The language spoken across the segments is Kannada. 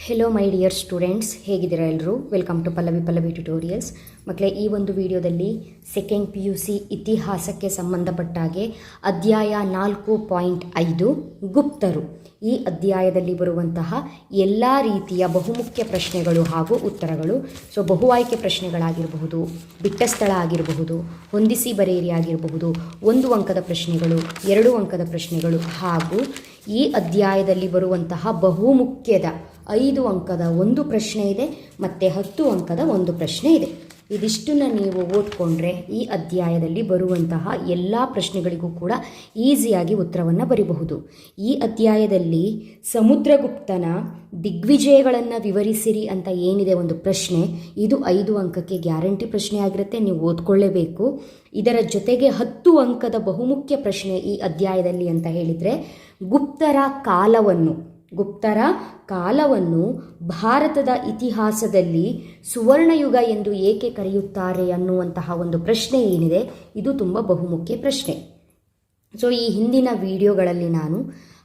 ಹೆಲೋ ಮೈ ಡಿಯರ್ ಸ್ಟೂಡೆಂಟ್ಸ್, ಹೇಗಿದ್ದೀರಾ ಎಲ್ಲರೂ? Welcome to Pallavi tutorials. ಮಕ್ಕಳೇ, ಈ ಒಂದು ವಿಡಿಯೋದಲ್ಲಿ ಸೆಕೆಂಡ್ PUC ಇತಿಹಾಸಕ್ಕೆ ಸಂಬಂಧಪಟ್ಟಾಗೆ ಅಧ್ಯಾಯ 4.5 ಗುಪ್ತರು, ಈ ಅಧ್ಯಾಯದಲ್ಲಿ ಬರುವಂತಹ ಎಲ್ಲ ರೀತಿಯ ಬಹುಮುಖ್ಯ ಪ್ರಶ್ನೆಗಳು ಹಾಗೂ ಉತ್ತರಗಳು. ಬಹು ಆಯ್ಕೆ ಪ್ರಶ್ನೆಗಳಾಗಿರಬಹುದು, ಬಿಟ್ಟ ಸ್ಥಳ ಆಗಿರಬಹುದು, ಹೊಂದಿಸಿ ಬರೆಯಿರಿ ಆಗಿರಬಹುದು, 1 ಅಂಕದ ಪ್ರಶ್ನೆಗಳು, 2 ಅಂಕದ ಪ್ರಶ್ನೆಗಳು ಹಾಗೂ ಈ ಅಧ್ಯಾಯದಲ್ಲಿ ಬರುವಂತಹ ಬಹುಮುಖ್ಯದ 5 ಅಂಕದ ಒಂದು ಪ್ರಶ್ನೆ ಇದೆ ಮತ್ತು 10 ಅಂಕದ ಒಂದು ಪ್ರಶ್ನೆ ಇದೆ. ಇದಿಷ್ಟನ್ನು ನೀವು ಓದ್ಕೊಂಡ್ರೆ ಈ ಅಧ್ಯಾಯದಲ್ಲಿ ಬರುವಂತಹ ಎಲ್ಲ ಪ್ರಶ್ನೆಗಳಿಗೂ ಕೂಡ ಈಸಿಯಾಗಿ ಉತ್ತರವನ್ನು ಬರೀಬಹುದು. ಈ ಅಧ್ಯಾಯದಲ್ಲಿ ಸಮುದ್ರಗುಪ್ತನ ದಿಗ್ವಿಜಯಗಳನ್ನು ವಿವರಿಸಿರಿ ಅಂತ ಏನಿದೆ ಒಂದು ಪ್ರಶ್ನೆ, ಇದು 5 ಅಂಕಕ್ಕೆ ಗ್ಯಾರಂಟಿ ಪ್ರಶ್ನೆ ಆಗಿರುತ್ತೆ, ನೀವು ಓದ್ಕೊಳ್ಳೇಬೇಕು. ಇದರ ಜೊತೆಗೆ 10 ಅಂಕದ ಬಹುಮುಖ್ಯ ಪ್ರಶ್ನೆ ಈ ಅಧ್ಯಾಯದಲ್ಲಿ ಅಂತ ಹೇಳಿದರೆ, ಗುಪ್ತರ ಕಾಲವನ್ನು ಭಾರತದ ಇತಿಹಾಸದಲ್ಲಿ ಸುವರ್ಣಯುಗ ಎಂದು ಏಕೆ ಕರೆಯುತ್ತಾರೆ ಅನ್ನುವಂತಹ ಒಂದು ಪ್ರಶ್ನೆ ಏನಿದೆ, ಇದು ತುಂಬ ಬಹುಮುಖ್ಯ ಪ್ರಶ್ನೆ. ಈ ಹಿಂದಿನ ವಿಡಿಯೋಗಳಲ್ಲಿ ನಾನು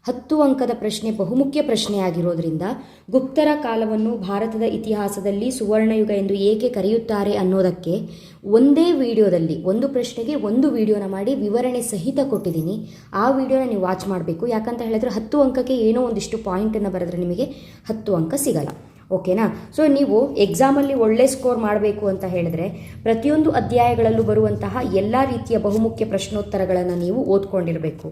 10 ಅಂಕದ ಪ್ರಶ್ನೆ ಬಹುಮುಖ್ಯ ಪ್ರಶ್ನೆ ಆಗಿರೋದ್ರಿಂದ ಗುಪ್ತರ ಕಾಲವನ್ನು ಭಾರತದ ಇತಿಹಾಸದಲ್ಲಿ ಸುವರ್ಣಯುಗ ಎಂದು ಏಕೆ ಕರೆಯುತ್ತಾರೆ ಅನ್ನೋದಕ್ಕೆ ಒಂದೇ ವಿಡಿಯೋದಲ್ಲಿ ಒಂದು ಪ್ರಶ್ನೆಗೆ ಒಂದು ವಿಡಿಯೋನ ಮಾಡಿ ವಿವರಣೆ ಸಹಿತ ಕೊಟ್ಟಿದ್ದೀನಿ. ಆ ವಿಡಿಯೋನ ನೀವು ವಾಚ್ ಮಾಡಬೇಕು. ಯಾಕಂತ ಹೇಳಿದ್ರೆ 10 ಅಂಕಕ್ಕೆ ಏನೋ ಒಂದಿಷ್ಟು ಪಾಯಿಂಟನ್ನು ಬರೆದ್ರೆ ನಿಮಗೆ 10 ಅಂಕ ಸಿಗಲ್ಲ. ಓಕೆನಾ? ನೀವು ಎಕ್ಸಾಮಲ್ಲಿ ಒಳ್ಳೆ ಸ್ಕೋರ್ ಮಾಡಬೇಕು ಅಂತ ಹೇಳಿದ್ರೆ ಪ್ರತಿಯೊಂದು ಅಧ್ಯಾಯಗಳಲ್ಲೂ ಬರುವಂತಹ ಎಲ್ಲ ರೀತಿಯ ಬಹುಮುಖ್ಯ ಪ್ರಶ್ನೋತ್ತರಗಳನ್ನು ನೀವು ಓದ್ಕೊಂಡಿರಬೇಕು.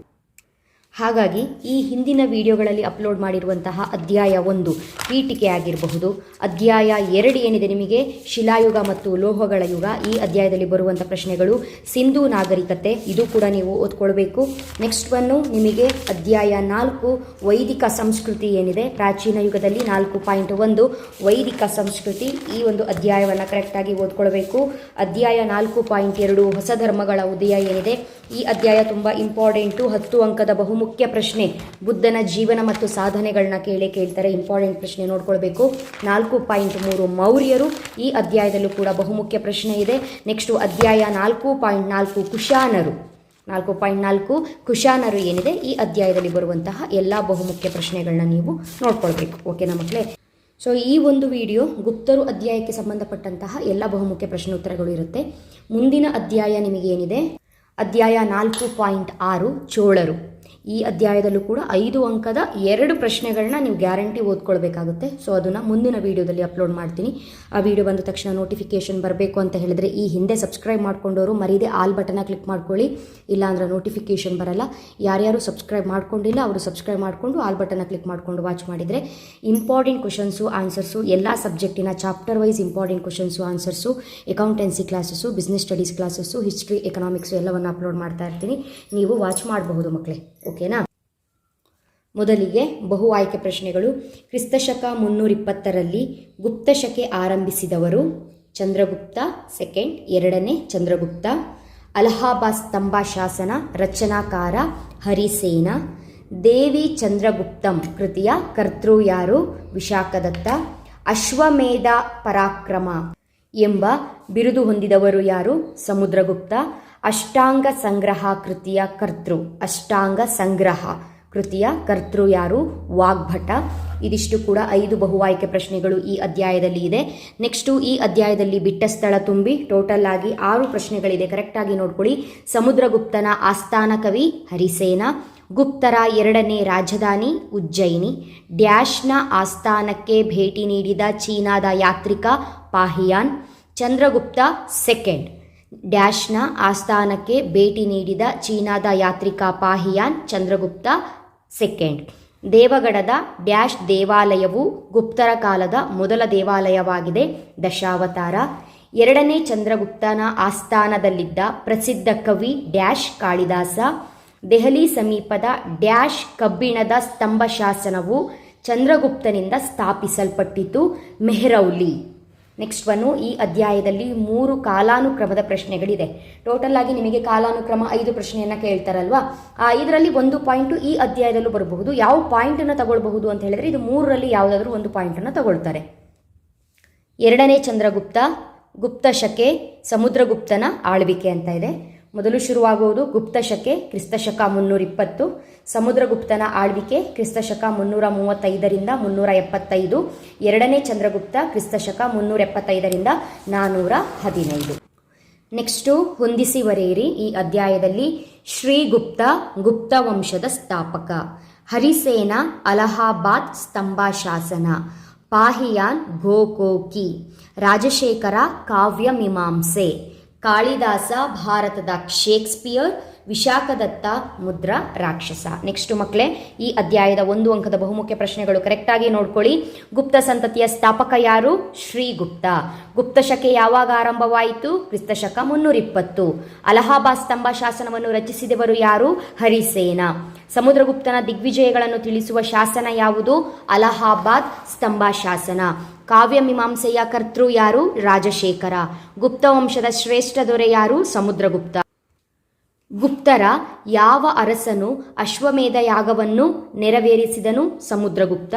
ಹಾಗಾಗಿ ಈ ಹಿಂದಿನ ವಿಡಿಯೋಗಳಲ್ಲಿ ಅಪ್ಲೋಡ್ ಮಾಡಿರುವಂತಹ ಅಧ್ಯಾಯ 1 ಪೀಠಿಕೆ ಆಗಿರಬಹುದು, ಅಧ್ಯಾಯ 2 ಏನಿದೆ ನಿಮಗೆ ಶಿಲಾಯುಗ ಮತ್ತು ಲೋಹಗಳ ಯುಗ, ಈ ಅಧ್ಯಾಯದಲ್ಲಿ ಬರುವಂಥ ಪ್ರಶ್ನೆಗಳು, ಸಿಂಧೂ ನಾಗರಿಕತೆ, ಇದು ಕೂಡ ನೀವು ಓದ್ಕೊಳ್ಬೇಕು. ನೆಕ್ಸ್ಟ್ ನಿಮಗೆ ಅಧ್ಯಾಯ 4 ವೈದಿಕ ಸಂಸ್ಕೃತಿ ಏನಿದೆ ಪ್ರಾಚೀನ ಯುಗದಲ್ಲಿ, 4.1 ವೈದಿಕ ಸಂಸ್ಕೃತಿ, ಈ ಒಂದು ಅಧ್ಯಾಯವನ್ನು ಕರೆಕ್ಟಾಗಿ ಓದ್ಕೊಳ್ಬೇಕು. ಅಧ್ಯಾಯ 4.2 ಹೊಸ ಧರ್ಮಗಳ ಉದಯ ಏನಿದೆ, ಈ ಅಧ್ಯಾಯ ತುಂಬ ಇಂಪಾರ್ಟೆಂಟು, 10 ಅಂಕದ ಬಹುಮುಖ್ಯ ಪ್ರಶ್ನೆ. ಬುದ್ಧನ ಜೀವನ ಮತ್ತು ಸಾಧನೆಗಳನ್ನ ಕೇಳ್ತಾರೆ, ಇಂಪಾರ್ಟೆಂಟ್ ಪ್ರಶ್ನೆ ನೋಡ್ಕೊಳ್ಬೇಕು. 4.3 ಮೌರ್ಯರು, ಈ ಅಧ್ಯಾಯದಲ್ಲೂ ಕೂಡ ಬಹುಮುಖ್ಯ ಪ್ರಶ್ನೆ ಇದೆ. ನೆಕ್ಸ್ಟು ಅಧ್ಯಾಯ 4.4 ಕುಶಾನರು, 4.4 ಕುಶಾನರು ಏನಿದೆ, ಈ ಅಧ್ಯಾಯದಲ್ಲಿ ಬರುವಂತಹ ಎಲ್ಲ ಬಹುಮುಖ್ಯ ಪ್ರಶ್ನೆಗಳನ್ನ ನೀವು ನೋಡ್ಕೊಳ್ಬೇಕು. ಓಕೆನಾ ಮಕ್ಕಳೇ? ಈ ಒಂದು ವಿಡಿಯೋ ಗುಪ್ತರು ಅಧ್ಯಾಯಕ್ಕೆ ಸಂಬಂಧಪಟ್ಟಂತಹ ಎಲ್ಲ ಬಹುಮುಖ್ಯ ಪ್ರಶ್ನೋತ್ತರಗಳು ಇರುತ್ತೆ. ಮುಂದಿನ ಅಧ್ಯಾಯ ನಿಮಗೇನಿದೆ, ಅಧ್ಯಾಯ 4.6 ಚೋಳರು, ಈ ಅಧ್ಯಾಯದಲ್ಲೂ ಕೂಡ 5 ಅಂಕದ 2 ಪ್ರಶ್ನೆಗಳನ್ನ ನೀವು ಗ್ಯಾರಂಟಿ ಓದ್ಕೊಳ್ಬೇಕಾಗುತ್ತೆ. ಅದನ್ನು ಮುಂದಿನ ವೀಡಿಯೋದಲ್ಲಿ ಅಪ್ಲೋಡ್ ಮಾಡ್ತೀನಿ. ಆ ವಿಡಿಯೋ ಬಂದ ತಕ್ಷಣ ನೋಟಿಫಿಕೇಷನ್ ಬರಬೇಕು ಅಂತ ಹೇಳಿದ್ರೆ ಈ ಹಿಂದೆ ಸಬ್ಸ್ಕ್ರೈಬ್ ಮಾಡ್ಕೊಂಡವರು ಮರೀದೆ ಆಲ್ ಬಟನ್ನ ಕ್ಲಿಕ್ ಮಾಡ್ಕೊಳ್ಳಿ, ಇಲ್ಲಾಂದ್ರೆ ನೋಟಿಫಿಕೇಷನ್ ಬರಲ್ಲ. ಯಾರ್ಯಾರು ಸಬ್ಸ್ಕ್ರೈಬ್ ಮಾಡ್ಕೊಂಡಿಲ್ಲ ಅವರು ಸಬ್ಸ್ಕ್ರೈಬ್ ಮಾಡಿಕೊಂಡು ಆಲ್ ಬಟನ್ನ ಕ್ಲಿಕ್ ಮಾಡಿಕೊಂಡು ವಾಚ್ ಮಾಡಿದರೆ ಇಂಪಾರ್ಟೆಂಟ್ ಕ್ವಶನ್ಸು ಆನ್ಸರ್ಸು, ಎಲ್ಲ ಸಬ್ಜೆಕ್ಟಿನ chapter wise important questions answers, accountancy classes, business studies classes, history, economics ಎಲ್ಲವನ್ನು ಅಪ್ಲೋಡ್ ಮಾಡ್ತಾ ಇರ್ತೀನಿ. ನೀವು ವಾಚ್ ಮಾಡಬಹುದು ಮಕ್ಕಳೇ. ಓಕೆನಾ? ಮೊದಲಿಗೆ ಬಹು ಆಯ್ಕೆ ಪ್ರಶ್ನೆಗಳು. ಕ್ರಿಸ್ತಶಕ 320ರಲ್ಲಿ ಗುಪ್ತ ಶಕೆ ಆರಂಭಿಸಿದವರು ಚಂದ್ರಗುಪ್ತ, ಸೆಕೆಂಡ್ 2ನೇ ಚಂದ್ರಗುಪ್ತ. ಅಲಹಾಬಾದ್ ಸ್ತಂಭ ಶಾಸನ ರಚನಾಕಾರ ಹರಿಸೇನ. ದೇವಿ ಚಂದ್ರಗುಪ್ತಂ ಕೃತಿಯ ಕರ್ತೃ ಯಾರು? ವಿಶಾಖದತ್ತ. ಅಶ್ವಮೇಧ ಪರಾಕ್ರಮ ಎಂಬ ಬಿರುದು ಹೊಂದಿದವರು ಯಾರು? ಸಮುದ್ರಗುಪ್ತ. ಅಷ್ಟಾಂಗ ಸಂಗ್ರಹ ಕೃತಿಯ ಕರ್ತೃ, ಅಷ್ಟಾಂಗ ಸಂಗ್ರಹ ಕೃತಿಯ ಕರ್ತೃ ಯಾರು? ವಾಗ್ಭಟ. ಇದಿಷ್ಟು ಕೂಡ 5 ಬಹು ಆಯ್ಕೆ ಪ್ರಶ್ನೆಗಳು ಈ ಅಧ್ಯಾಯದಲ್ಲಿ ಇದೆ. ನೆಕ್ಸ್ಟು ಈ ಅಧ್ಯಾಯದಲ್ಲಿ ಬಿಟ್ಟ ಸ್ಥಳ ತುಂಬಿ ಟೋಟಲ್ ಆಗಿ 6 ಪ್ರಶ್ನೆಗಳಿದೆ, ಕರೆಕ್ಟಾಗಿ ನೋಡ್ಕೊಳ್ಳಿ. ಸಮುದ್ರಗುಪ್ತನ ಆಸ್ಥಾನ ಕವಿ ಹರಿಸೇನ. ಗುಪ್ತರ 2ನೇ ರಾಜಧಾನಿ ಉಜ್ಜಯಿನಿ. ಡ್ಯಾಶ್ನ ಆಸ್ಥಾನಕ್ಕೆ ಭೇಟಿ ನೀಡಿದ ಚೀನಾದ ಯಾತ್ರಿಕ ಪಾಹಿಯಾನ್. ಚಂದ್ರಗುಪ್ತ ಸೆಕೆಂಡ್. ಡ್ಯಾಶ್ನ ಆಸ್ಥಾನಕ್ಕೆ ಭೇಟಿ ನೀಡಿದ ಚೀನಾದ ಯಾತ್ರಿಕ ಪಾಹಿಯಾನ್, ಚಂದ್ರಗುಪ್ತ ಸೆಕೆಂಡ್. ದೇವಗಢದ ಡ್ಯಾಶ್ ದೇವಾಲಯವು ಗುಪ್ತರ ಕಾಲದ ಮೊದಲ ದೇವಾಲಯವಾಗಿದೆ, ದಶಾವತಾರ. 2ನೇ ಚಂದ್ರಗುಪ್ತನ ಆಸ್ಥಾನದಲ್ಲಿದ್ದ ಪ್ರಸಿದ್ಧ ಕವಿ ಡ್ಯಾಶ್ ಕಾಳಿದಾಸ. ದೆಹಲಿ ಸಮೀಪದ ಡ್ಯಾಶ್ ಕಬ್ಬಿಣದ ಸ್ತಂಭ ಶಾಸನವು ಚಂದ್ರಗುಪ್ತನಿಂದ ಸ್ಥಾಪಿಸಲ್ಪಟ್ಟಿತು, ಮೆಹ್ರೌಲಿ. ನೆಕ್ಸ್ಟ್ ಈ ಅಧ್ಯಾಯದಲ್ಲಿ 3 ಕಾಲಾನುಕ್ರಮದ ಪ್ರಶ್ನೆಗಳಿದೆ. ಟೋಟಲ್ ಆಗಿ ನಿಮಗೆ ಕಾಲಾನುಕ್ರಮ 5 ಪ್ರಶ್ನೆಯನ್ನು ಕೇಳ್ತಾರಲ್ವಾ, ಆ 5ರಲ್ಲಿ ಒಂದು ಪಾಯಿಂಟು ಈ ಅಧ್ಯಾಯದಲ್ಲೂ ಬರಬಹುದು. ಯಾವ ಪಾಯಿಂಟನ್ನು ತಗೊಳ್ಬಹುದು ಅಂತ ಹೇಳಿದ್ರೆ ಇದು 3ರಲ್ಲಿ ಯಾವುದಾದ್ರೂ ಒಂದು ಪಾಯಿಂಟನ್ನು ತಗೊಳ್ತಾರೆ. 2ನೇ ಚಂದ್ರಗುಪ್ತ, ಗುಪ್ತ ಶಕೆ, ಸಮುದ್ರಗುಪ್ತನ ಆಳ್ವಿಕೆ ಅಂತ ಇದೆ. ಮೊದಲು ಶುರುವಾಗುವುದು ಗುಪ್ತ ಶಕೆ ಕ್ರಿಸ್ತಶಕ 320, ಸಮುದ್ರಗುಪ್ತನ ಆಳ್ವಿಕೆ ಕ್ರಿಸ್ತಶಕ 335ರಿಂದ 375, ಎರಡನೇ ಚಂದ್ರಗುಪ್ತ ಕ್ರಿಸ್ತಶಕ 375ರಿಂದ 415. ನೆಕ್ಸ್ಟು ಹೊಂದಿಸಿ ಬರೆಯಿರಿ. ಈ ಅಧ್ಯಾಯದಲ್ಲಿ ಶ್ರೀಗುಪ್ತ ಗುಪ್ತ ವಂಶದ ಸ್ಥಾಪಕ, ಹರಿಸೇನ ಅಲಹಾಬಾದ್ ಸ್ತಂಭ ಶಾಸನ, ಪಾಹಿಯಾನ್ ಗೋಕೋಕಿ, ರಾಜಶೇಖರ ಕಾವ್ಯ ಮೀಮಾಂಸೆ, ಕಾಳಿದಾಸ ಭಾರತದ ಶೇಕ್ಸ್ಪಿಯರ್, ವಿಶಾಖದತ್ತ ಮುದ್ರಾ ರಾಕ್ಷಸ. ನೆಕ್ಸ್ಟ್ ಮಕ್ಕಳೇ, ಈ ಅಧ್ಯಾಯದ 1 ಅಂಕದ ಬಹುಮುಖ್ಯ ಪ್ರಶ್ನೆಗಳು ಕರೆಕ್ಟಾಗಿ ನೋಡ್ಕೊಳ್ಳಿ. ಗುಪ್ತ ಸಂತತಿಯ ಸ್ಥಾಪಕ ಯಾರು? ಶ್ರೀಗುಪ್ತ. ಗುಪ್ತ ಶಕೆ ಯಾವಾಗ ಆರಂಭವಾಯಿತು? ಕ್ರಿಸ್ತಶಕ 320. ಅಲಹಾಬಾದ್ ಸ್ತಂಭ ಶಾಸನವನ್ನು ರಚಿಸಿದವರು ಯಾರು? ಹರಿಸೇನ. ಸಮುದ್ರಗುಪ್ತನ ದಿಗ್ವಿಜಯಗಳನ್ನು ತಿಳಿಸುವ ಶಾಸನ ಯಾವುದು? ಅಲಹಾಬಾದ್ ಸ್ತಂಭ ಶಾಸನ. ಕಾವ್ಯ ಮೀಮಾಂಸೆಯ ಕರ್ತೃ ಯಾರು? ರಾಜಶೇಖರ. ಗುಪ್ತ ವಂಶದ ಶ್ರೇಷ್ಠ ದೊರೆ ಯಾರು? ಸಮುದ್ರಗುಪ್ತ. ಗುಪ್ತರ ಯಾವ ಅರಸನು ಅಶ್ವಮೇಧ ಯಾಗವನ್ನು ನೆರವೇರಿಸಿದನು? ಸಮುದ್ರಗುಪ್ತ.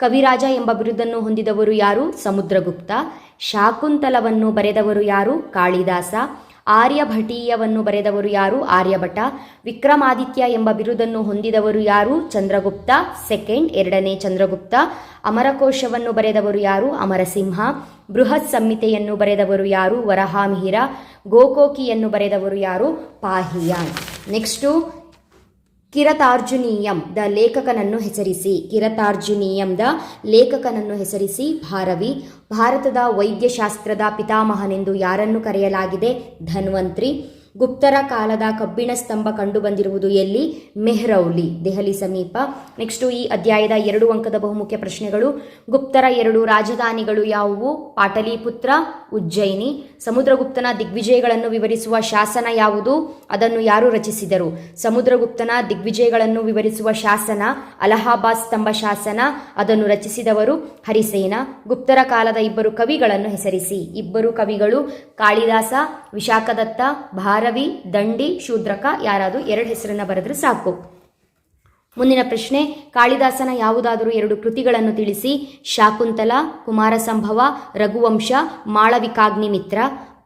ಕವಿರಾಜ ಎಂಬ ಬಿರುದನ್ನು ಹೊಂದಿದವರು ಯಾರು? ಸಮುದ್ರಗುಪ್ತ. ಶಾಕುಂತಲವನ್ನು ಬರೆದವರು ಯಾರು? ಕಾಳಿದಾಸ. ಆರ್ಯಭಟೀಯವನ್ನು ಬರೆದವರು ಯಾರು? ಆರ್ಯಭಟ. ವಿಕ್ರಮಾದಿತ್ಯ ಎಂಬ ಬಿರುದನ್ನು ಹೊಂದಿದವರು ಯಾರು? ಚಂದ್ರಗುಪ್ತ ಸೆಕೆಂಡ್, ಎರಡನೇ ಚಂದ್ರಗುಪ್ತ. ಅಮರಕೋಶವನ್ನು ಬರೆದವರು ಯಾರು? ಅಮರಸಿಂಹ. ಬೃಹತ್ ಸಂಹಿತೆಯನ್ನು ಬರೆದವರು ಯಾರು? ವರಹಾಮಿಹಿರ. ಗೋಕೋಕಿಯನ್ನು ಬರೆದವರು ಯಾರು? ಪಾಹಿಯಾನ್. ನೆಕ್ಸ್ಟು ಕಿರತಾರ್ಜುನೀಯಂ ದ ಲೇಖಕನನ್ನು ಹೆಸರಿಸಿ. ಕಿರತಾರ್ಜುನೀಯಂ ದ ಲೇಖಕನನ್ನು ಹೆಸರಿಸಿ. ಭಾರವಿ. ಭಾರತದ ವೈದ್ಯಶಾಸ್ತ್ರದ ಪಿತಾಮಹನೆಂದು ಯಾರನ್ನು ಕರೆಯಲಾಗಿದೆ? ಧನ್ವಂತ್ರಿ. ಗುಪ್ತರ ಕಾಲದ ಕಬ್ಬಿಣ ಸ್ತಂಭ ಕಂಡುಬಂದಿರುವುದು ಎಲ್ಲಿ? ಮೆಹ್ರೌಲಿ, ದೆಹಲಿ ಸಮೀಪ. ನೆಕ್ಸ್ಟು ಈ ಅಧ್ಯಾಯದ 2 ಅಂಕದ ಬಹುಮುಖ್ಯ ಪ್ರಶ್ನೆಗಳು. ಗುಪ್ತರ 2 ರಾಜಧಾನಿಗಳು ಯಾವುವು? ಪಾಟಲಿಪುತ್ರ, ಉಜ್ಜಯಿನಿ. ಸಮುದ್ರಗುಪ್ತನ ದಿಗ್ವಿಜಯಗಳನ್ನು ವಿವರಿಸುವ ಶಾಸನ ಯಾವುದು? ಅದನ್ನು ಯಾರು ರಚಿಸಿದರು? ಸಮುದ್ರಗುಪ್ತನ ದಿಗ್ವಿಜಯಗಳನ್ನು ವಿವರಿಸುವ ಶಾಸನ ಅಲಹಾಬಾದ್ ಸ್ತಂಭ ಶಾಸನ. ಅದನ್ನು ರಚಿಸಿದವರು ಹರಿಸೇನ. ಗುಪ್ತರ ಕಾಲದ 2 ಕವಿಗಳನ್ನು ಹೆಸರಿಸಿ. 2 ಕವಿಗಳು ಕಾಳಿದಾಸ, ವಿಶಾಖದತ್ತ, ಭಾರವಿ, ದಂಡಿ, ಶೂದ್ರಕ. ಯಾರಾದರೂ 2 ಹೆಸರನ್ನ ಬರೆದ್ರೆ ಸಾಕು. ಮುಂದಿನ ಪ್ರಶ್ನೆ, ಕಾಳಿದಾಸನ ಯಾವುದಾದರೂ 2 ಕೃತಿಗಳನ್ನು ತಿಳಿಸಿ. ಶಾಕುಂತಲ, ಕುಮಾರಸಂಭವ, ರಘುವಂಶ, ಮಾಳವಿಕಾಗ್ನಿಮಿತ್ರ.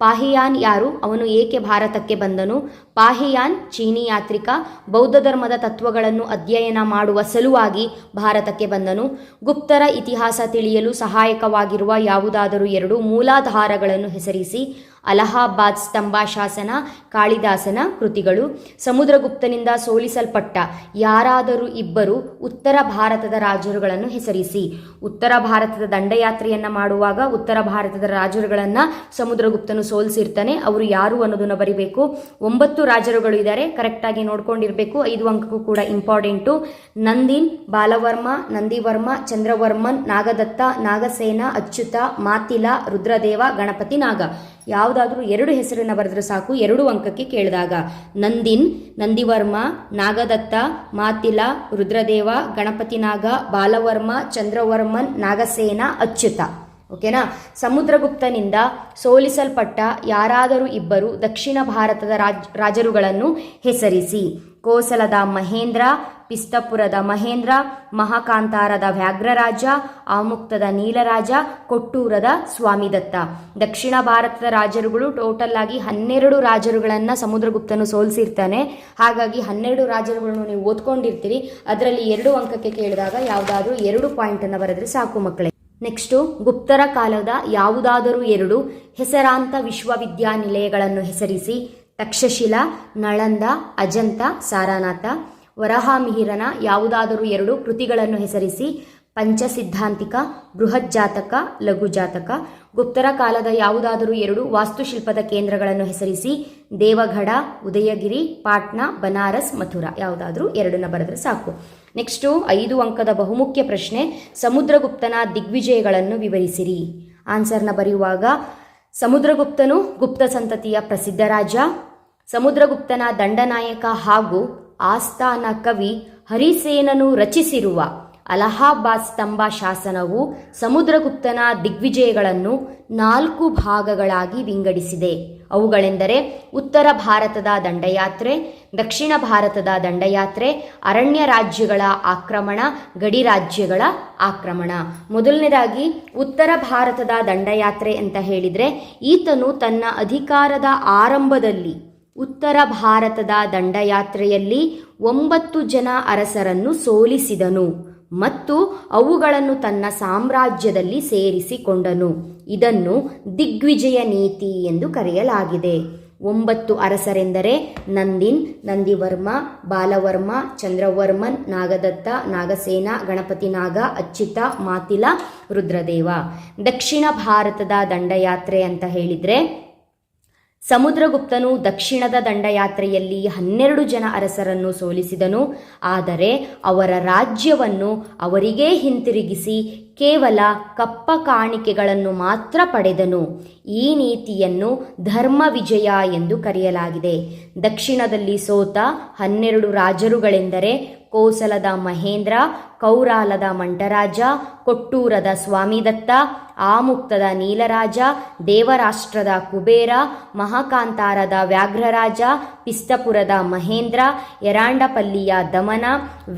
ಪಾಹಿಯಾನ್ ಯಾರು? ಅವನು ಏಕೆ ಭಾರತಕ್ಕೆ ಬಂದನು? ಪಾಹಿಯಾನ್ ಚೀನಿ ಯಾತ್ರಿಕ. ಬೌದ್ಧ ಧರ್ಮದ ತತ್ವಗಳನ್ನು ಅಧ್ಯಯನ ಮಾಡುವ ಸಲುವಾಗಿ ಭಾರತಕ್ಕೆ ಬಂದನು. ಗುಪ್ತರ ಇತಿಹಾಸ ತಿಳಿಯಲು ಸಹಾಯಕವಾಗಿರುವ ಯಾವುದಾದರೂ 2 ಮೂಲಾಧಾರಗಳನ್ನು ಹೆಸರಿಸಿ. ಅಲಹಾಬಾದ್ ಸ್ತಂಭ ಶಾಸನ, ಕಾಳಿದಾಸನ ಕೃತಿಗಳು. ಸಮುದ್ರಗುಪ್ತನಿಂದ ಸೋಲಿಸಲ್ಪಟ್ಟ ಯಾರಾದರೂ 2 ಉತ್ತರ ಭಾರತದ ರಾಜರುಗಳನ್ನು ಹೆಸರಿಸಿ. ಉತ್ತರ ಭಾರತದ ದಂಡಯಾತ್ರೆಯನ್ನ ಮಾಡುವಾಗ ಉತ್ತರ ಭಾರತದ ರಾಜರುಗಳನ್ನ ಸಮುದ್ರಗುಪ್ತನು ಸೋಲಿಸಿರ್ತಾನೆ. ಅವರು ಯಾರು ಅನ್ನೋದನ್ನ ಬರಿಬೇಕು. 9 ರಾಜರುಗಳು ಇದ್ದಾರೆ, ಕರೆಕ್ಟಾಗಿ ನೋಡ್ಕೊಂಡಿರ್ಬೇಕು. 5 ಅಂಕಕ್ಕೂ ಕೂಡ ಇಂಪಾರ್ಟೆಂಟು. ನಂದಿನ್, ಬಾಲವರ್ಮ, ನಂದಿವರ್ಮ, ಚಂದ್ರವರ್ಮನ್, ನಾಗದತ್ತ, ನಾಗಸೇನ, ಅಚ್ಯುತ, ಮಾತಿಲ, ರುದ್ರದೇವ, ಗಣಪತಿ ನಾಗ. ಯಾವುದಾದ್ರೂ 2 ಹೆಸರನ್ನ ಬರೆದ್ರೆ ಸಾಕು 2 ಅಂಕಕ್ಕೆ ಕೇಳಿದಾಗ. ನಂದಿನ್, ನಂದಿವರ್ಮ, ನಾಗದತ್ತ, ಮಾತಿಲ, ರುದ್ರದೇವ, ಗಣಪತಿ ನಾಗ, ಬಾಲವರ್ಮ, ಚಂದ್ರವರ್ಮನ್, ನಾಗಸೇನ, ಅಚ್ಯುತ. ಓಕೆನಾ? ಸಮುದ್ರಗುಪ್ತನಿಂದ ಸೋಲಿಸಲ್ಪಟ್ಟ ಯಾರಾದರೂ 2 ದಕ್ಷಿಣ ಭಾರತದ ರಾಜರುಗಳನ್ನು ಹೆಸರಿಸಿ. ಕೋಸಲದ ಮಹೇಂದ್ರ, ಪಿಸ್ತಪುರದ ಮಹೇಂದ್ರ, ಮಹಾಕಾಂತಾರದ ವ್ಯಾಘ್ರರಾಜ, ಆಮುಕ್ತದ ನೀಲರಾಜ, ಕೊಟ್ಟೂರದ ಸ್ವಾಮಿದತ್ತ. ದಕ್ಷಿಣ ಭಾರತದ ರಾಜರುಗಳು ಟೋಟಲ್ ಆಗಿ 12 ರಾಜರುಗಳನ್ನು ಸಮುದ್ರಗುಪ್ತನು ಸೋಲಿಸಿರ್ತಾನೆ. ಹಾಗಾಗಿ 12 ರಾಜರುಗಳನ್ನು ನೀವು ಓದ್ಕೊಂಡಿರ್ತೀರಿ. ಅದರಲ್ಲಿ 2 ಅಂಕಕ್ಕೆ ಕೇಳಿದಾಗ ಯಾವುದಾದ್ರೂ 2 ಪಾಯಿಂಟನ್ನು ಬರೆದ್ರೆ ಸಾಕು ಮಕ್ಕಳೇ. ನೆಕ್ಸ್ಟು ಗುಪ್ತರ ಕಾಲದ ಯಾವುದಾದರೂ 2 ಹೆಸರಾಂತ ವಿಶ್ವವಿದ್ಯಾನಿಲಯಗಳನ್ನು ಹೆಸರಿಸಿ. ತಕ್ಷಶಿಲಾ, ನಳಂದ, ಅಜಂತ, ಸಾರಾನಾಥ. ವರಹಾಮಿಹಿರನ ಯಾವುದಾದರೂ 2 ಕೃತಿಗಳನ್ನು ಹೆಸರಿಸಿ. ಪಂಚಸಿದ್ಧಾಂತಿಕ, ಬೃಹತ್ ಜಾತಕ, ಲಘು ಜಾತಕ. ಗುಪ್ತರ ಕಾಲದ ಯಾವುದಾದರೂ 2 ವಾಸ್ತುಶಿಲ್ಪದ ಕೇಂದ್ರಗಳನ್ನು ಹೆಸರಿಸಿ. ದೇವಗಢ, ಉದಯಗಿರಿ, ಪಾಟ್ನಾ, ಬನಾರಸ್, ಮಥುರಾ. ಯಾವುದಾದ್ರೂ 2 ಬರೆದ್ರೆ ಸಾಕು. ನೆಕ್ಸ್ಟು 5 ಅಂಕದ ಬಹುಮುಖ್ಯ ಪ್ರಶ್ನೆ, ಸಮುದ್ರಗುಪ್ತನ ದಿಗ್ವಿಜಯಗಳನ್ನು ವಿವರಿಸಿರಿ. ಆನ್ಸರ್ನ ಬರೆಯುವಾಗ, ಸಮುದ್ರಗುಪ್ತನು ಗುಪ್ತ ಸಂತತಿಯ ಪ್ರಸಿದ್ಧ ರಾಜ. ಸಮುದ್ರಗುಪ್ತನ ದಂಡನಾಯಕ ಹಾಗೂ ಆಸ್ಥಾನ ಕವಿ ಹರಿಸೇನನು ರಚಿಸಿರುವ ಅಲಹಾಬಾದ್ ಸ್ತಂಭ ಶಾಸನವು ಸಮುದ್ರಗುಪ್ತನ ದಿಗ್ವಿಜಯಗಳನ್ನು 4 ಭಾಗಗಳಾಗಿ ವಿಂಗಡಿಸಿದೆ. ಅವುಗಳೆಂದರೆ ಉತ್ತರ ಭಾರತದ ದಂಡಯಾತ್ರೆ, ದಕ್ಷಿಣ ಭಾರತದ ದಂಡಯಾತ್ರೆ, ಅರಣ್ಯ ರಾಜ್ಯಗಳ ಆಕ್ರಮಣ, ಗಡಿ ರಾಜ್ಯಗಳ ಆಕ್ರಮಣ. ಮೊದಲನೇದಾಗಿ ಉತ್ತರ ಭಾರತದ ದಂಡಯಾತ್ರೆ ಅಂತ ಹೇಳಿದರೆ, ಈತನು ತನ್ನ ಅಧಿಕಾರದ ಆರಂಭದಲ್ಲಿ ಉತ್ತರ ಭಾರತದ ದಂಡಯಾತ್ರೆಯಲ್ಲಿ 9 ಜನ ಅರಸರನ್ನು ಸೋಲಿಸಿದನು ಮತ್ತು ಅವುಗಳನ್ನು ತನ್ನ ಸಾಮ್ರಾಜ್ಯದಲ್ಲಿ ಸೇರಿಸಿಕೊಂಡನು. ಇದನ್ನು ದಿಗ್ವಿಜಯ ನೀತಿ ಎಂದು ಕರೆಯಲಾಗಿದೆ. 9 ಅರಸರೆಂದರೆ ನಂದಿನ್, ನಂದಿವರ್ಮ, ಬಾಲವರ್ಮ, ಚಂದ್ರವರ್ಮನ್, ನಾಗದತ್ತ, ನಾಗಸೇನ, ಗಣಪತಿ ನಾಗ, ಅಚ್ಯುತ, ಮಾತಿಲ, ರುದ್ರದೇವ. ದಕ್ಷಿಣ ಭಾರತದ ದಂಡಯಾತ್ರೆ ಅಂತ ಹೇಳಿದರೆ ಸಮುದ್ರಗುಪ್ತನು ದಕ್ಷಿಣದ ದಂಡಯಾತ್ರೆಯಲ್ಲಿ 12 ಜನ ಅರಸರನ್ನು ಸೋಲಿಸಿದನು. ಆದರೆ ಅವರ ರಾಜ್ಯವನ್ನು ಅವರಿಗೇ ಹಿಂತಿರುಗಿಸಿ ಕೇವಲ ಕಪ್ಪ ಕಾಣಿಕೆಗಳನ್ನು ಮಾತ್ರ ಪಡೆದನು. ಈ ನೀತಿಯನ್ನು ಧರ್ಮ ವಿಜಯ ಎಂದು ಕರೆಯಲಾಗಿದೆ. ದಕ್ಷಿಣದಲ್ಲಿ ಸೋತ 12 ರಾಜರುಗಳೆಂದರೆ ಕೋಸಲದ ಮಹೇಂದ್ರ, ಕೌರಾಲದ ಮಂಟರಾಜ, ಕೊಟ್ಟೂರದ ಸ್ವಾಮಿದತ್ತ, ಆಮುಕ್ತದ ನೀಲರಾಜ, ದೇವರಾಷ್ಟ್ರದ ಕುಬೇರ, ಮಹಾಕಾಂತಾರದ ವ್ಯಾಘ್ರರಾಜ, ಪಿಸ್ತಪುರದ ಮಹೇಂದ್ರ, ಯರಾಂಡಪಲ್ಲಿಯ ದಮನ,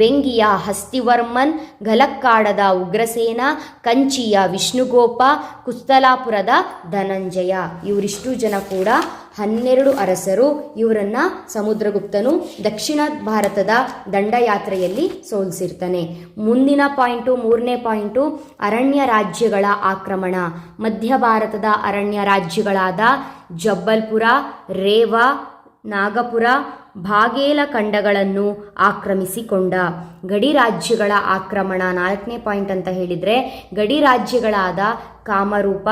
ವೆಂಗಿಯ ಹಸ್ತಿವರ್ಮನ್, ಗಲಕ್ಕಾಡದ ಉಗ್ರಸೇನ, ಕಂಚಿಯ ವಿಷ್ಣುಗೋಪ, ಕುಸ್ತಲಾಪುರದ ಧನಂಜಯ. ಇವರಿಷ್ಟು ಜನ ಕೂಡ 12 ಅರಸರು. ಇವರನ್ನ ಸಮುದ್ರಗುಪ್ತನು ದಕ್ಷಿಣ ಭಾರತದ ದಂಡಯಾತ್ರೆಯಲ್ಲಿ ಸೋಲಿಸಿರ್ತಾನೆ. ಮುಂದಿನ ಪಾಯಿಂಟು, 3ನೇ ಪಾಯಿಂಟು, ಅರಣ್ಯ ರಾಜ್ಯಗಳ ಆಕ್ರಮಣ. ಮಧ್ಯ ಭಾರತದ ಅರಣ್ಯ ರಾಜ್ಯಗಳಾದ ಜಬ್ಬಲ್ಪುರ, ರೇವಾ, ನಾಗಪುರ, ಬಾಘೇಲ ಖಂಡಗಳನ್ನು ಆಕ್ರಮಿಸಿಕೊಂಡ. ಗಡಿ ರಾಜ್ಯಗಳ ಆಕ್ರಮಣ 4ನೇ ಪಾಯಿಂಟ್ ಅಂತ ಹೇಳಿದರೆ, ಗಡಿ ರಾಜ್ಯಗಳಾದ ಕಾಮರೂಪ,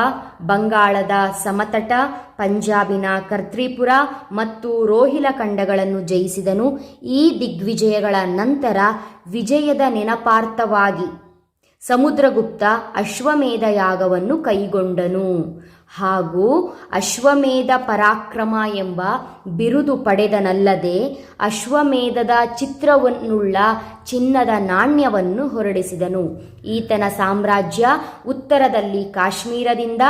ಬಂಗಾಳದ ಸಮತಟ, ಪಂಜಾಬಿನ ಕರ್ತ್ರಿಪುರ ಮತ್ತು ರೋಹಿಲ ಖಂಡಗಳನ್ನು ಜಯಿಸಿದನು. ಈ ದಿಗ್ವಿಜಯಗಳ ನಂತರ ವಿಜಯದ ನೆನಪಾರ್ಥವಾಗಿ ಸಮುದ್ರಗುಪ್ತ ಅಶ್ವಮೇಧ ಯಾಗವನ್ನು ಕೈಗೊಂಡನು ಹಾಗೂ ಅಶ್ವಮೇಧ ಪರಾಕ್ರಮ ಎಂಬ ಬಿರುದು ಪಡೆದನಲ್ಲದೆ ಅಶ್ವಮೇಧದ ಚಿತ್ರವನ್ನುಳ್ಳ ಚಿನ್ನದ ನಾಣ್ಯವನ್ನು ಹೊರಡಿಸಿದನು. ಈತನ ಸಾಮ್ರಾಜ್ಯ ಉತ್ತರದಲ್ಲಿ ಕಾಶ್ಮೀರದಿಂದ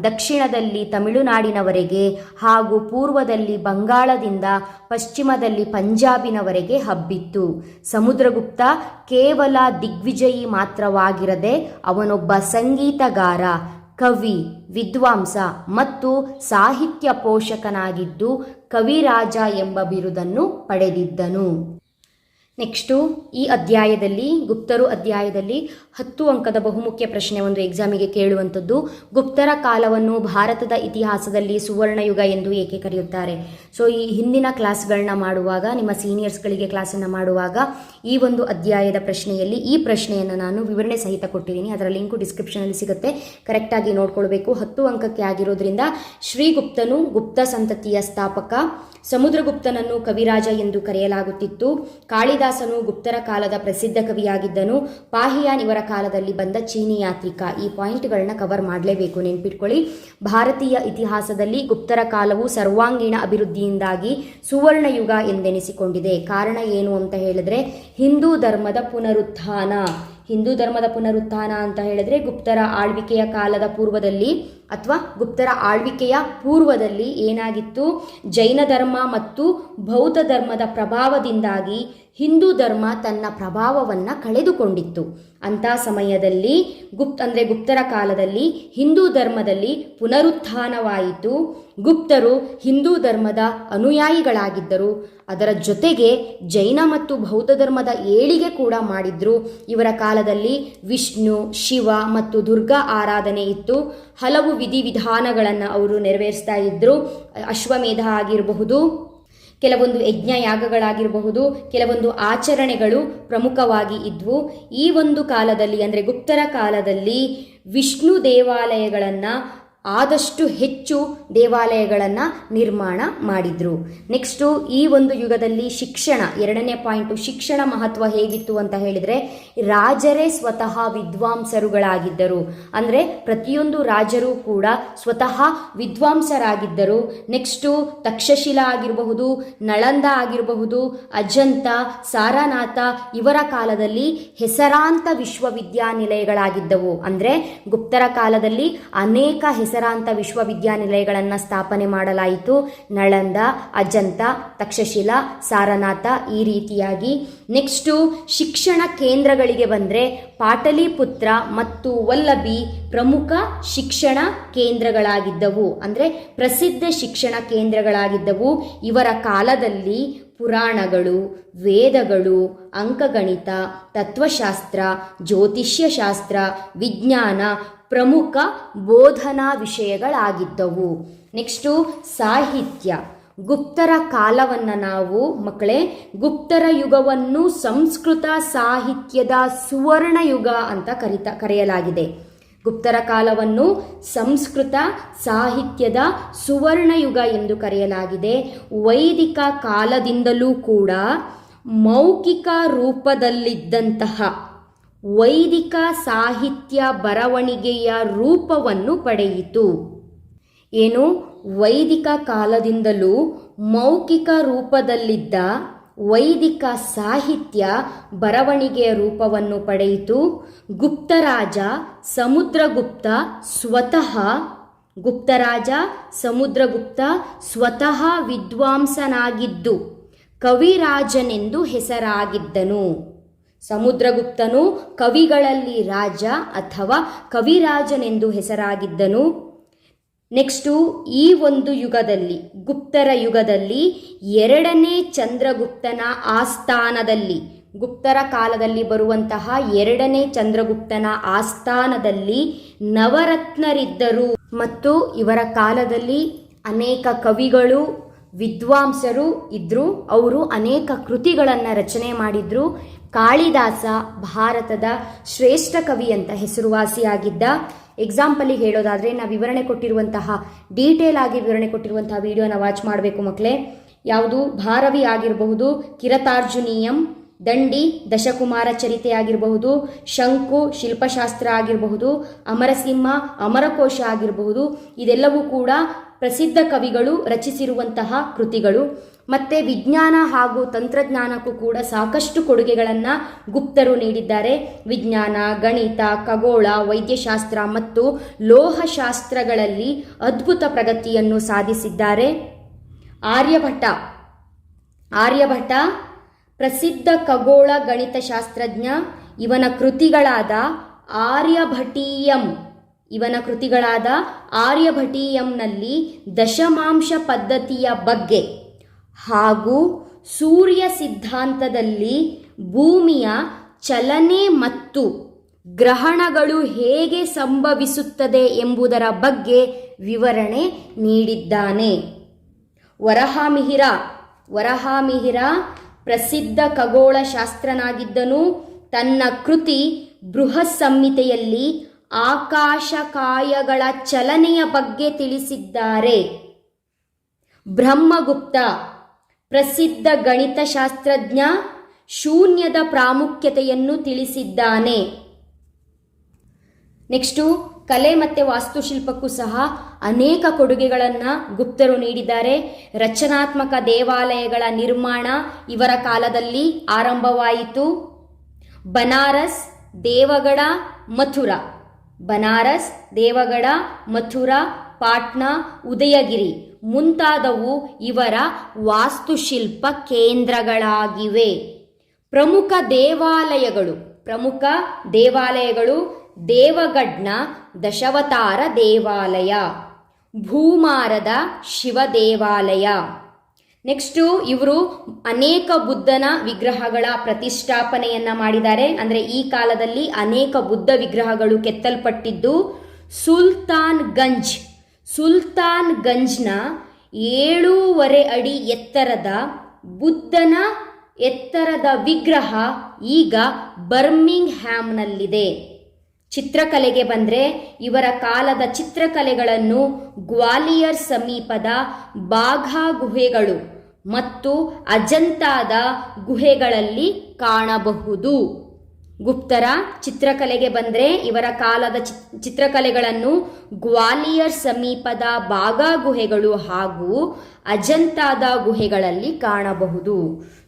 ದಕ್ಷಿಣದಲ್ಲಿ ತಮಿಳುನಾಡಿನವರೆಗೆ ಹಾಗೂ ಪೂರ್ವದಲ್ಲಿ ಬಂಗಾಳದಿಂದ ಪಶ್ಚಿಮದಲ್ಲಿ ಪಂಜಾಬಿನವರೆಗೆ ಹಬ್ಬಿತ್ತು. ಸಮುದ್ರಗುಪ್ತ ಕೇವಲ ದಿಗ್ವಿಜಯಿ ಮಾತ್ರವಾಗಿರದೆ ಅವನೊಬ್ಬ ಸಂಗೀತಗಾರ, ಕವಿ, ವಿದ್ವಾಂಸ ಮತ್ತು ಸಾಹಿತ್ಯ ಪೋಷಕನಾಗಿದ್ದು ಕವಿರಾಜ ಎಂಬ ಬಿರುದನ್ನು ಪಡೆದಿದ್ದನು. ನೆಕ್ಸ್ಟು ಈ ಅಧ್ಯಾಯದಲ್ಲಿ, ಗುಪ್ತರು ಅಧ್ಯಾಯದಲ್ಲಿ 10 ಅಂಕದ ಬಹುಮುಖ್ಯ ಪ್ರಶ್ನೆ ಒಂದು ಎಕ್ಸಾಮಿಗೆ ಕೇಳುವಂಥದ್ದು. ಗುಪ್ತರ ಕಾಲವನ್ನು ಭಾರತದ ಇತಿಹಾಸದಲ್ಲಿ ಸುವರ್ಣಯುಗ ಎಂದು ಏಕೆ ಕರೆಯುತ್ತಾರೆ? ಸೊ ಈ ಹಿಂದಿನ ಕ್ಲಾಸ್ಗಳನ್ನ ಮಾಡುವಾಗ, ನಿಮ್ಮ ಸೀನಿಯರ್ಸ್ಗಳಿಗೆ ಕ್ಲಾಸನ್ನು ಮಾಡುವಾಗ ಈ ಒಂದು ಅಧ್ಯಾಯದ ಪ್ರಶ್ನೆಯಲ್ಲಿ ಈ ಪ್ರಶ್ನೆಯನ್ನು ನಾನು ವಿವರಣೆ ಸಹಿತ ಕೊಟ್ಟಿದ್ದೀನಿ. ಅದರ ಲಿಂಕು ಡಿಸ್ಕ್ರಿಪ್ಷನಲ್ಲಿ ಸಿಗುತ್ತೆ, ಕರೆಕ್ಟಾಗಿ ನೋಡ್ಕೊಳ್ಬೇಕು. 10 ಅಂಕಕ್ಕೆ ಆಗಿರೋದ್ರಿಂದ ಶ್ರೀಗುಪ್ತನು ಗುಪ್ತ ಸಂತತಿಯ ಸ್ಥಾಪಕ. ಸಮುದ್ರಗುಪ್ತನನ್ನು ಕವಿರಾಜ ಎಂದು ಕರೆಯಲಾಗುತ್ತಿತ್ತು. ಕಾಳಿದಾಸನು ಗುಪ್ತರ ಕಾಲದ ಪ್ರಸಿದ್ಧ ಕವಿಯಾಗಿದ್ದನು. ಪಾಹಿಯಾನ್ ಇವರ ಕಾಲದಲ್ಲಿ ಬಂದ ಚೀನಿ ಯಾತ್ರಿಕ. ಈ ಪಾಯಿಂಟ್ಗಳನ್ನ ಕವರ್ ಮಾಡಲೇಬೇಕು, ನೆನ್ಪಿಟ್ಕೊಳ್ಳಿ. ಭಾರತೀಯ ಇತಿಹಾಸದಲ್ಲಿ ಗುಪ್ತರ ಕಾಲವು ಸರ್ವಾಂಗೀಣ ಅಭಿವೃದ್ಧಿಯಿಂದಾಗಿ ಸುವರ್ಣಯುಗ ಎಂದೆನಿಸಿಕೊಂಡಿದೆ. ಕಾರಣ ಏನು ಅಂತ ಹೇಳಿದ್ರೆ ಹಿಂದೂ ಧರ್ಮದ ಪುನರುತ್ಥಾನ. ಹಿಂದೂ ಧರ್ಮದ ಪುನರುತ್ಥಾನ ಅಂತ ಹೇಳಿದ್ರೆ ಗುಪ್ತರ ಆಳ್ವಿಕೆಯ ಕಾಲದ ಪೂರ್ವದಲ್ಲಿ ಅಥವಾ ಗುಪ್ತರ ಆಳ್ವಿಕೆಯ ಪೂರ್ವದಲ್ಲಿ ಏನಾಗಿತ್ತು, ಜೈನ ಧರ್ಮ ಮತ್ತು ಬೌದ್ಧ ಧರ್ಮದ ಪ್ರಭಾವದಿಂದಾಗಿ ಹಿಂದೂ ಧರ್ಮ ತನ್ನ ಪ್ರಭಾವವನ್ನು ಕಳೆದುಕೊಂಡಿತ್ತು. ಅಂಥ ಸಮಯದಲ್ಲಿ ಗುಪ್ತರ ಕಾಲದಲ್ಲಿ ಹಿಂದೂ ಧರ್ಮದಲ್ಲಿ ಪುನರುತ್ಥಾನವಾಯಿತು. ಗುಪ್ತರು ಹಿಂದೂ ಧರ್ಮದ ಅನುಯಾಯಿಗಳಾಗಿದ್ದರು. ಅದರ ಜೊತೆಗೆ ಜೈನ ಮತ್ತು ಬೌದ್ಧ ಧರ್ಮದ ಏಳಿಗೆ ಕೂಡ ಮಾಡಿದ್ರು. ಇವರ ಕಾಲದಲ್ಲಿ ವಿಷ್ಣು, ಶಿವ ಮತ್ತು ದುರ್ಗಾ ಆರಾಧನೆ ಇತ್ತು. ಹಲವು ವಿಧಿವಿಧಾನಗಳನ್ನು ಅವರು ನೆರವೇರಿಸ್ತಾ ಇದ್ರು. ಅಶ್ವಮೇಧ ಆಗಿರಬಹುದು, ಕೆಲವೊಂದು ಯಜ್ಞ ಯಾಗಗಳಾಗಿರಬಹುದು, ಕೆಲವೊಂದು ಆಚರಣೆಗಳು ಪ್ರಮುಖವಾಗಿ ಇದ್ವು. ಈ ಒಂದು ಕಾಲದಲ್ಲಿ ಅಂದರೆ ಗುಪ್ತರ ಕಾಲದಲ್ಲಿ ವಿಷ್ಣು ದೇವಾಲಯಗಳನ್ನು ಆದಷ್ಟು ಹೆಚ್ಚು ದೇವಾಲಯಗಳನ್ನು ನಿರ್ಮಾಣ ಮಾಡಿದ್ರು. ನೆಕ್ಸ್ಟು ಈ ಒಂದು ಯುಗದಲ್ಲಿ ಶಿಕ್ಷಣ, 2ನೇ ಪಾಯಿಂಟು, ಶಿಕ್ಷಣ ಮಹತ್ವ ಹೇಗಿತ್ತು ಅಂತ ಹೇಳಿದರೆ ರಾಜರೇ ಸ್ವತಃ ವಿದ್ವಾಂಸರುಗಳಾಗಿದ್ದರು. ಅಂದರೆ ಪ್ರತಿಯೊಂದು ರಾಜರು ಕೂಡ ಸ್ವತಃ ವಿದ್ವಾಂಸರಾಗಿದ್ದರು. ನೆಕ್ಸ್ಟು ತಕ್ಷಶಿಲಾ ಆಗಿರಬಹುದು, ನಳಂದ ಆಗಿರಬಹುದು, ಅಜಂತ, ಸಾರನಾಥ ಇವರ ಕಾಲದಲ್ಲಿ ಹೆಸರಾಂತ ವಿಶ್ವವಿದ್ಯಾನಿಲಯಗಳಾಗಿದ್ದವು. ಅಂದರೆ ಗುಪ್ತರ ಕಾಲದಲ್ಲಿ ಅನೇಕ ಹೆಸರಾಂತ ವಿಶ್ವವಿದ್ಯಾನಿಲಯಗಳನ್ನು ಸ್ಥಾಪನೆ ಮಾಡಲಾಯಿತು. ನಳಂದ, ಅಜಂತ, ತಕ್ಷಶಿಲಾ, ಸಾರನಾಥ ಈ ರೀತಿಯಾಗಿ. ನೆಕ್ಸ್ಟು ಶಿಕ್ಷಣ ಕೇಂದ್ರಗಳಿಗೆ ಬಂದರೆ ಪಾಟಲಿಪುತ್ರ ಮತ್ತು ವಲ್ಲಭಿ ಪ್ರಮುಖ ಶಿಕ್ಷಣ ಕೇಂದ್ರಗಳಾಗಿದ್ದವು, ಅಂದರೆ ಪ್ರಸಿದ್ಧ ಶಿಕ್ಷಣ ಕೇಂದ್ರಗಳಾಗಿದ್ದವು. ಇವರ ಕಾಲದಲ್ಲಿ ಪುರಾಣಗಳು, ವೇದಗಳು, ಅಂಕಗಣಿತ, ತತ್ವಶಾಸ್ತ್ರ, ಜ್ಯೋತಿಷ್ಯಶಾಸ್ತ್ರ, ವಿಜ್ಞಾನ ಪ್ರಮುಖ ಬೋಧನಾ ವಿಷಯಗಳಾಗಿದ್ದವು. ನೆಕ್ಸ್ಟು ಸಾಹಿತ್ಯ. ಗುಪ್ತರ ಕಾಲವನ್ನು ನಾವು ಮಕ್ಕಳೇ ಗುಪ್ತರ ಯುಗವನ್ನು ಸಂಸ್ಕೃತ ಸಾಹಿತ್ಯದ ಸುವರ್ಣ ಯುಗ ಅಂತ ಕರೆಯಲಾಗಿದೆ. ಗುಪ್ತರ ಕಾಲವನ್ನು ಸಂಸ್ಕೃತ ಸಾಹಿತ್ಯದ ಸುವರ್ಣ ಯುಗ ಎಂದು ಕರೆಯಲಾಗಿದೆ. ವೈದಿಕ ಕಾಲದಿಂದಲೂ ಕೂಡ ಮೌಖಿಕ ರೂಪದಲ್ಲಿದ್ದಂತಹ ವೈದಿಕ ಸಾಹಿತ್ಯ ಬರವಣಿಗೆಯ ರೂಪವನ್ನು ಪಡೆಯಿತು. ಏನು? ವೈದಿಕ ಕಾಲದಿಂದಲೂ ಮೌಖಿಕ ರೂಪದಲ್ಲಿದ್ದ ವೈದಿಕ ಸಾಹಿತ್ಯ ಬರವಣಿಗೆಯ ರೂಪವನ್ನು ಪಡೆಯಿತು. ಗುಪ್ತರಾಜ ಸಮುದ್ರಗುಪ್ತ ಸ್ವತಃ ವಿದ್ವಾಂಸನಾಗಿದ್ದು ಕವಿರಾಜನೆಂದು ಹೆಸರಾಗಿದ್ದನು. ಸಮುದ್ರಗುಪ್ತನು ಕವಿಗಳಲ್ಲಿ ರಾಜ ಅಥವಾ ಕವಿರಾಜನೆಂದು ಹೆಸರಾಗಿದ್ದನು. ನೆಕ್ಸ್ಟು ಈ ಒಂದು ಯುಗದಲ್ಲಿ, ಗುಪ್ತರ ಯುಗದಲ್ಲಿ, ಎರಡನೇ ಚಂದ್ರಗುಪ್ತನ ಆಸ್ಥಾನದಲ್ಲಿ, ಗುಪ್ತರ ಕಾಲದಲ್ಲಿ ಬರುವಂತಹ ಎರಡನೇ ಚಂದ್ರಗುಪ್ತನ ಆಸ್ಥಾನದಲ್ಲಿ ನವರತ್ನರಿದ್ದರು ಮತ್ತು ಇವರ ಕಾಲದಲ್ಲಿ ಅನೇಕ ಕವಿಗಳು, ವಿದ್ವಾಂಸರು ಇದ್ದರು. ಅವರು ಅನೇಕ ಕೃತಿಗಳನ್ನು ರಚನೆ ಮಾಡಿದ್ರು. ಕಾಳಿದಾಸ ಭಾರತದ ಶ್ರೇಷ್ಠ ಕವಿ ಅಂತ ಹೆಸರುವಾಸಿಯಾಗಿದ್ದ. ಎಕ್ಸಾಂಪಲಿಗೆ ಹೇಳೋದಾದರೆ, ನಾವು ವಿವರಣೆ ಕೊಟ್ಟಿರುವಂತಹ ಡೀಟೇಲ್ ಆಗಿ ವಿವರಣೆ ಕೊಟ್ಟಿರುವಂತಹ ವಿಡಿಯೋನ ವಾಚ್ ಮಾಡಬೇಕು ಮಕ್ಕಳೇ. ಯಾವುದು? ಭಾರವಿ ಆಗಿರಬಹುದು, ಕಿರತಾರ್ಜುನೀಯಂ, ದಂಡಿ ದಶಕುಮಾರ ಚರಿತೆ ಆಗಿರಬಹುದು, ಶಂಕು ಶಿಲ್ಪಶಾಸ್ತ್ರ ಆಗಿರಬಹುದು, ಅಮರಸಿಂಹ ಅಮರಕೋಶ ಆಗಿರಬಹುದು. ಇದೆಲ್ಲವೂ ಕೂಡ ಪ್ರಸಿದ್ಧ ಕವಿಗಳು ರಚಿಸಿರುವಂತಹ ಕೃತಿಗಳು. ಮತ್ತು ವಿಜ್ಞಾನ ಹಾಗೂ ತಂತ್ರಜ್ಞಾನಕ್ಕೂ ಕೂಡ ಸಾಕಷ್ಟು ಕೊಡುಗೆಗಳನ್ನು ಗುಪ್ತರು ನೀಡಿದ್ದಾರೆ. ವಿಜ್ಞಾನ, ಗಣಿತ, ಖಗೋಳ, ವೈದ್ಯಶಾಸ್ತ್ರ ಮತ್ತು ಲೋಹಶಾಸ್ತ್ರಗಳಲ್ಲಿ ಅದ್ಭುತ ಪ್ರಗತಿಯನ್ನು ಸಾಧಿಸಿದ್ದಾರೆ. ಆರ್ಯಭಟ ಪ್ರಸಿದ್ಧ ಖಗೋಳ ಗಣಿತಶಾಸ್ತ್ರಜ್ಞ. ಇವನ ಕೃತಿಗಳಾದ ಆರ್ಯಭಟೀಯಂನಲ್ಲಿ ದಶಮಾಂಶ ಪದ್ಧತಿಯ ಬಗ್ಗೆ ಹಾಗೂ ಸೂರ್ಯ ಸಿದ್ಧಾಂತದಲ್ಲಿ ಭೂಮಿಯ ಚಲನೆ ಮತ್ತು ಗ್ರಹಣಗಳು ಹೇಗೆ ಸಂಭವಿಸುತ್ತದೆ ಎಂಬುದರ ಬಗ್ಗೆ ವಿವರಣೆ ನೀಡಿದ್ದಾನೆ. ವರಹಾಮಿಹಿರ ಪ್ರಸಿದ್ಧ ಖಗೋಳಶಾಸ್ತ್ರನಾಗಿದ್ದನು. ತನ್ನ ಕೃತಿ ಬೃಹತ್ ಸಂಹಿತೆಯಲ್ಲಿ ಆಕಾಶಕಾಯಗಳ ಚಲನೆಯ ಬಗ್ಗೆ ತಿಳಿಸಿದ್ದಾರೆ. ಬ್ರಹ್ಮಗುಪ್ತ ಪ್ರಸಿದ್ಧ ಗಣಿತಶಾಸ್ತ್ರಜ್ಞ, ಶೂನ್ಯದ ಪ್ರಾಮುಖ್ಯತೆಯನ್ನು ತಿಳಿಸಿದ್ದಾನೆ. ನೆಕ್ಸ್ಟು ಕಲೆ ಮತ್ತು ವಾಸ್ತುಶಿಲ್ಪಕ್ಕೂ ಸಹ ಅನೇಕ ಕೊಡುಗೆಗಳನ್ನು ಗುಪ್ತರು ನೀಡಿದ್ದಾರೆ. ರಚನಾತ್ಮಕ ದೇವಾಲಯಗಳ ನಿರ್ಮಾಣ ಇವರ ಕಾಲದಲ್ಲಿ ಆರಂಭವಾಯಿತು. ಬನಾರಸ್, ದೇವಗಢ, ಮಥುರಾ, ಪಾಟ್ನಾ, ಉದಯಗಿರಿ ಮುಂತಾದವು ಇವರ ವಾಸ್ತುಶಿಲ್ಪ ಕೇಂದ್ರಗಳಾಗಿವೆ. ಪ್ರಮುಖ ದೇವಾಲಯಗಳು ದೇವಗಢ್ನ ದಶಾವತಾರ ದೇವಾಲಯ, ಭೂಮಾರದ ಶಿವ ದೇವಾಲಯ. ನೆಕ್ಸ್ಟು ಇವರು ಅನೇಕ ಬುದ್ಧನ ವಿಗ್ರಹಗಳ ಪ್ರತಿಷ್ಠಾಪನೆಯನ್ನ ಮಾಡಿದ್ದಾರೆ. ಅಂದರೆ ಈ ಕಾಲದಲ್ಲಿ ಅನೇಕ ಬುದ್ಧ ವಿಗ್ರಹಗಳು ಕೆತ್ತಲ್ಪಟ್ಟಿದ್ದು. ಸುಲ್ತಾನ್ ಗಂಜ್ನ 7.5 ಅಡಿ ಎತ್ತರದ ಬುದ್ಧನ ಎತ್ತರದ ವಿಗ್ರಹ ಈಗ ಬರ್ಮಿಂಗ್ ಹ್ಯಾಮ್ನಲ್ಲಿದೆ. ಚಿತ್ರಕಲೆಗೆ ಬಂದರೆ ಇವರ ಕಾಲದ ಚಿತ್ರಕಲೆಗಳನ್ನು ಗ್ವಾಲಿಯರ್ ಸಮೀಪದ ಬಾಘಾ ಗುಹೆಗಳು ಮತ್ತು ಅಜಂತಾದ ಗುಹೆಗಳಲ್ಲಿ ಕಾಣಬಹುದು. ಗುಪ್ತರ ಚಿತ್ರಕಲೆಗೆ ಬಂದರೆ ಇವರ ಕಾಲದ ಚಿತ್ರಕಲೆಗಳನ್ನು ಗ್ವಾಲಿಯರ್ ಸಮೀಪದ ಬಾಘಾ ಗುಹೆಗಳು ಹಾಗೂ ಅಜಂತಾದ ಗುಹೆಗಳಲ್ಲಿ ಕಾಣಬಹುದು.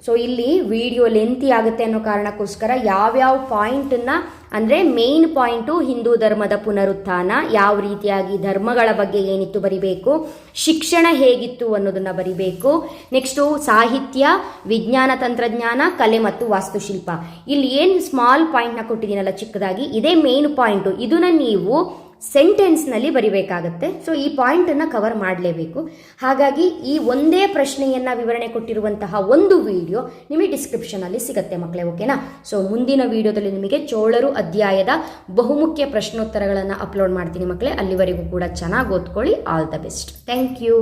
ಸೊ ಇಲ್ಲಿ ವಿಡಿಯೋ ಲೆಂತಿ ಆಗುತ್ತೆ ಅನ್ನೋ ಕಾರಣಕ್ಕೋಸ್ಕರ ಯಾವ್ಯಾವ ಪಾಯಿಂಟನ್ನು ಅಂದರೆ ಮೇನ್ ಪಾಯಿಂಟು ಹಿಂದೂ ಧರ್ಮದ ಪುನರುತ್ಥಾನ, ಯಾವ ರೀತಿಯಾಗಿ ಧರ್ಮಗಳ ಬಗ್ಗೆ ಏನಿತ್ತು ಬರಿಬೇಕು, ಶಿಕ್ಷಣ ಹೇಗಿತ್ತು ಅನ್ನೋದನ್ನು ಬರಿಬೇಕು, ನೆಕ್ಸ್ಟು ಸಾಹಿತ್ಯ, ವಿಜ್ಞಾನ ತಂತ್ರಜ್ಞಾನ, ಕಲೆ ಮತ್ತು ವಾಸ್ತುಶಿಲ್ಪ. ಇಲ್ಲಿ ಏನು ಸ್ಮಾಲ್ ಪಾಯಿಂಟ್ನ ಕೊಟ್ಟಿದ್ದೀನಲ್ಲ ಚಿಕ್ಕದಾಗಿ, ಇದೇ ಮೇನ್ ಪಾಯಿಂಟು. ಇದನ್ನು ನೀವು ಸೆಂಟೆನ್ಸ್ನಲ್ಲಿ ಬರಿಬೇಕಾಗತ್ತೆ. ಸೊ ಈ ಪಾಯಿಂಟನ್ನು ಕವರ್ ಮಾಡಲೇಬೇಕು. ಹಾಗಾಗಿ ಈ ಒಂದೇ ಪ್ರಶ್ನೆಯನ್ನು ವಿವರಣೆ ಕೊಟ್ಟಿರುವಂತಹ ಒಂದು ವಿಡಿಯೋ ನಿಮಗೆ ಡಿಸ್ಕ್ರಿಪ್ಷನಲ್ಲಿ ಸಿಗುತ್ತೆ ಮಕ್ಕಳೇ, ಓಕೆನಾ? ಸೊ ಮುಂದಿನ ವಿಡಿಯೋದಲ್ಲಿ ನಿಮಗೆ ಚೋಳರು ಅಧ್ಯಾಯದ ಬಹುಮುಖ್ಯ ಪ್ರಶ್ನೋತ್ತರಗಳನ್ನು ಅಪ್ಲೋಡ್ ಮಾಡ್ತೀನಿ ಮಕ್ಕಳೇ. ಅಲ್ಲಿವರೆಗೂ ಕೂಡ ಚೆನ್ನಾಗಿ ಓದ್ಕೊಳ್ಳಿ. All the best. Thank you.